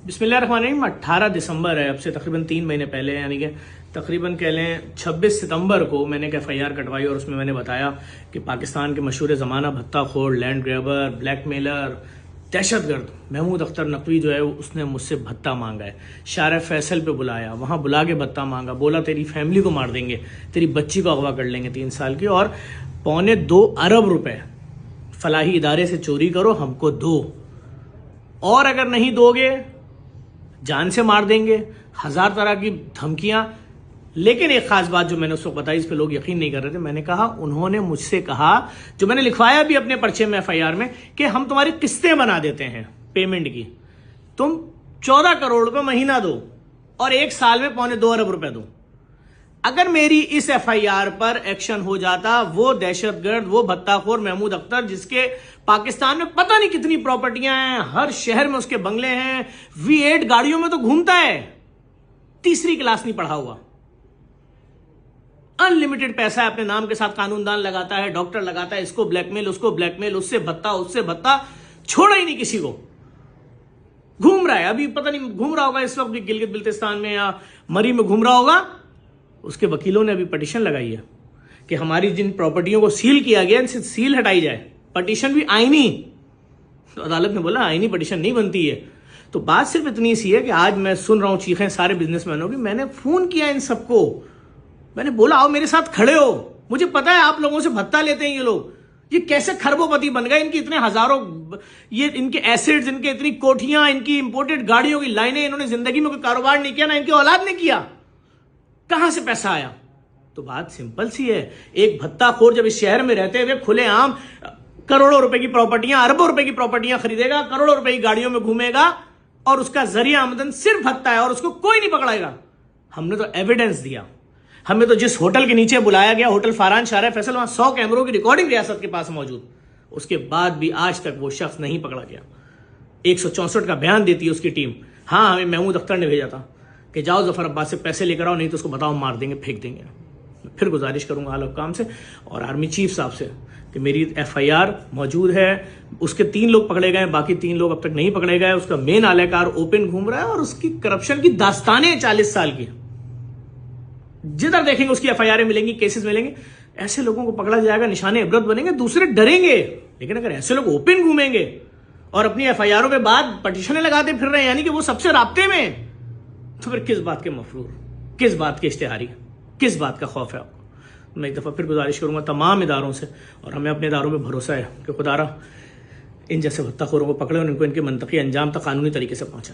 बिस्मिल्लाहिर्रहमानिर्रहीम। 18 दिसंबर है, अब से तकरीबन 3 महीने पहले, यानी कि तकरीबन कह लें 26 सितंबर को मैंने एक FIR कटवाई और उसमें मैंने बताया कि पाकिस्तान के मशहूर ज़माना भत्ताखोर, लैंड ग्रैबर, ब्लैकमेलर, दहशतगर्द महमूद अख्तर नकवी जो है उसने मुझसे भत्ता मांगा है। शार फैसल पे बुलाया, वहाँ बुला के भत्ता मांगा, बोला तेरी फैमिली को मार देंगे, तेरी बच्ची को अगवा कर लेंगे 3 साल की, और 2.25 अरब रुपए फलाही इदारे से चोरी करो, हमको दो, और अगर नहीं दोगे जान से मार देंगे, 1000 तरह की धमकियां। लेकिन एक खास बात जो मैंने उस वक्त बताई, इस पे लोग यकीन नहीं कर रहे थे। मैंने कहा, उन्होंने मुझसे कहा, जो मैंने लिखवाया भी अपने पर्चे में FIR में, कि हम तुम्हारी किस्तें बना देते हैं पेमेंट की, तुम 14 करोड़ रुपए महीना दो और 1 साल में 2.25 अरब रुपए दो। अगर मेरी इस FIR पर एक्शन हो जाता, वो दहशतगर्द, वो भत्ताखोर महमूद अख्तर, जिसके पाकिस्तान में पता नहीं कितनी प्रॉपर्टियां हैं, हर शहर में उसके बंगले हैं, V8 गाड़ियों में तो घूमता है, तीसरी क्लास नहीं पढ़ा हुआ, अनलिमिटेड पैसा है, अपने नाम के साथ कानूनदान लगाता है, डॉक्टर लगाता है, इसको ब्लैकमेल, उसको ब्लैकमेल, उससे भत्ता, छोड़ा ही नहीं किसी को, घूम रहा है। अभी पता नहीं घूम रहा होगा इस वक्त भी गिलगित बिल्तिस्तान में या मरी में घूम रहा होगा। उसके वकीलों ने अभी पटिशन लगाई है कि हमारी जिन प्रॉपर्टियों को सील किया गया, इनसे सील हटाई जाए। पटिशन भी आईनी, तो अदालत ने बोला आईनी पटिशन नहीं बनती है। तो बात सिर्फ इतनी सी है कि आज मैं सुन रहा हूं चीखें सारे बिजनेसमैनों की। मैंने फोन किया इन सबको, मैंने बोला आओ मेरे साथ खड़े हो, मुझे पता है आप लोगों से भत्ता लेते हैं ये लोग, ये कैसे खरबोपति बन गए, इनकी इतने हजारों, ये इनके एसेट्स, इनके इतनी कोठियां, इनकी इंपोर्टेड गाड़ियों की लाइनें, इन्होंने जिंदगी में कोई कारोबार नहीं किया, ना इनकी औलाद ने किया, कहां से पैसा आया। तो बात सिंपल सी है, एक भत्ताखोर जब इस शहर में रहते हुए खुलेआम करोड़ों रुपए की प्रॉपर्टियां, अरबों रुपए की प्रॉपर्टियां खरीदेगा, करोड़ों रुपए की गाड़ियों में घूमेगा, और उसका जरिया आमदन सिर्फ भत्ता है, और उसको कोई नहीं पकड़ाएगा। हमने तो एविडेंस दिया, हमें तो जिस होटल के नीचे बुलाया गया, होटल फारान शार फैसल, वहां 100 कैमरों की रिकॉर्डिंग रियासत के पास मौजूद, उसके बाद भी आज तक वो शख्स नहीं पकड़ा गया। 164 का बयान देती है उसकी टीम। हाँ, हमें महमूद अख्तर ने भेजा था कि जाओ जफर अब्बास से पैसे लेकर आओ, नहीं तो उसको बताओ मार देंगे, फेंक देंगे। फिर गुजारिश करूंगा आला हुक्काम से और आर्मी चीफ साहब से कि मेरी FIR मौजूद है, उसके 3 लोग पकड़े गए, बाकी 3 लोग अब तक नहीं पकड़े गए। उसका मेन आलाकार ओपन घूम रहा है और उसकी करप्शन की दास्तानें 40 साल की, जिधर देखेंगे उसकी FIR मिलेंगी, केसेस मिलेंगे। ऐसे लोगों को पकड़ा जाएगा, निशाने इबरत बनेंगे, दूसरे डरेंगे। लेकिन अगर ऐसे लोग ओपन घूमेंगे और अपनी FIR पे बाद पटिशनें लगाते फिर रहे हैं, यानी कि वो सबसे राब्ते में, तो फिर किस बात के मफरूर, किस बात के इश्तिहारी, किस बात का खौफ है आपको। मैं एक दफ़ा फिर गुजारिश करूंगा तमाम इदारों से, और हमें अपने इदारों पे भरोसा है कि खुदारा इन जैसे भत्ताखोरों को पकड़े और इनको इनके मंतकी अंजाम तक कानूनी तरीके से पहुंचाए।